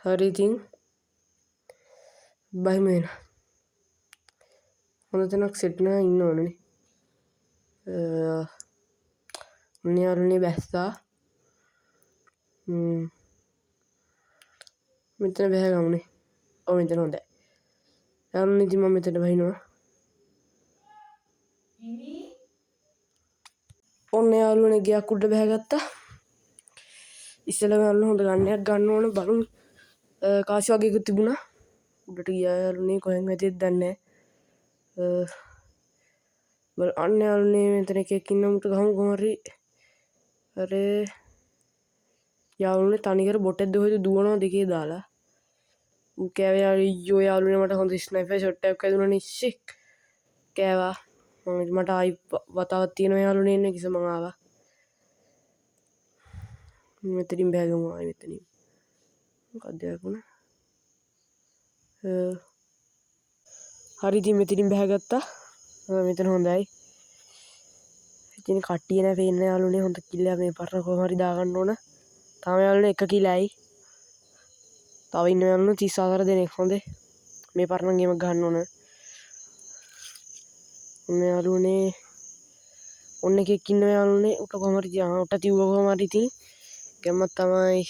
හරි ඉතින් බහිමු එන. හොඳ තැනක් සෙට් වෙලා ඉන්න ඕනේ. මොන්නේ යාළුවනේ බැස්සා. මෙතන බැහැගමුනේ. ඔව් මෙතන හොඳයි. යාළුවනේ ඉතින් මම මෙතන බහිනවා. ඔන්න යාළුවනේ ගියක් උඩ බැහැගත්තා. ඉස්සෙල්ලාම යාළුවනේ හොඳ ගන්නයක් ගන්න ඕන බලමු. කාසි වගේකුත් තිබුණා. උඩට ගියා යාළුවනේ කොහෙන් වැටෙයිද දන්නේ නැහැ. අන්න යාළුවනේ මෙතන එකෙක් ඉන්න උන්ට ගහමු කොහොම හරි. අර යාළුවනේ තනිකර බොටෙක්ද හොයද දුවනවා දෙකේ දාලා. ඌ කෑවේ අයියෝ යාළුවනේ මට හොඳ ස්නයිපර් ෂොට් එකක් වැදුණානේ ෂික්. කෑවා. මට ආයි වතාවක් තියෙනවා යාළුවනේ එන්න කිස මං ආවා. මෙතනින් බෑගමු ආයි මෙතනින්. මොකක්ද යාළුවනේ? හරි ඉතින් මෙතනින් බැහැගත්තා. මෙතන හොඳයි. ඉතින් කට්ටිය නෑ පේන්න යාළුවනේ හොඳ කිල් එකක් මේ පරණ කොහොම හරි දාගන්න ඕන. තාම යාළුවනේ 1 කිලයි. තව ඉන්න යාළුවනේ 34 දෙනෙක් හොඳේ. මේ පරණ ගේම ගන්න ඕන. ඔන්න යාළුවනේ ඔන්න එකෙක් ඉන්න යාළුවනේ උට කොහොම හරි උට තියුව කොහොම හරි ඉතින් ගැම්මක් තමයි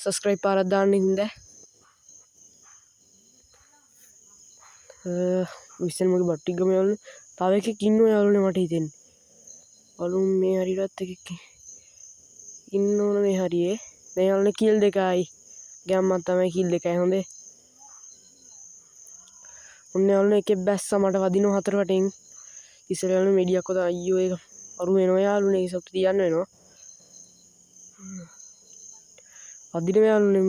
සබ්ස්ක්‍රයිබ් පාරක් දාන්න හින්දා. විස්සෙන් මගේ බට්ටි ගම යාළුවනේ තව එකෙක් ඉන්නවා යාළුවනේ මට හිතෙන්නේ. බලමු මේ හරියටත් එකෙක් ඉන්න ඕන මේ හරියේ. මේ යාළුවනේ කිල් 2යි. ගැම්මක් තමයි කිල් 2යි හොඳේ. ඔන්න යාළුවනේ එකෙක් බැස්සා මට වදිනවා 4 වටෙන්. ඉස්සර යාළුවනේ මෙඩියක් හොද අයියෝ ඒක අරු වෙනවා යාළුවනේ ඒක සොට්ට තියන්න වෙනවා. වදිනවා යාළුවනේ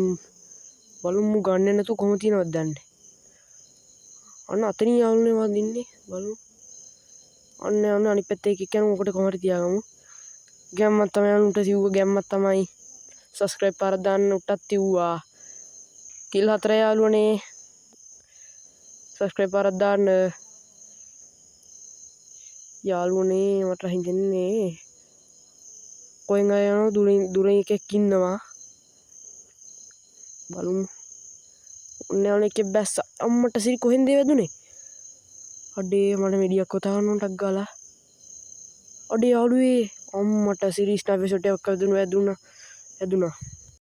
බලමු ගන්නේ නැතුව කොහොම තියනවද දන්නේ. අන්න අතනින් යාළුවනේ වදින්නේ බලමු. අන්න යාළුවනේ අනිත් පැත්තේ එකෙක් යනවා මොකට කොහොම හරි තියාගමු. ගැම්මක් තමයි යාළුවන්ට තියුව ගැම්මක් තමයි සබ්ස්ක්‍රයිබ් පාරක් දාන්න උටත් තියුවා. කිල් 4 යාළුවනේ සබස්ක්‍රයිබ් පාරක් දාන්න යාළුවනේ මට හිතෙන්නේ කොහෙන් ආය යනවා දුරින් එකෙක් ඉන්නවා බලමු. ඔන්න යාළුවනේ එකෙක් බැස්සා අම්මට සිරි කොහෙන්ද වැදුනේ අඩේ මට මෙඩියක් වතා ගන්න ටක් ගාලා අඩේ යාළුවේ අම්මට සිරි ස්නයිපර් ෂොට් එකක් වැදුණා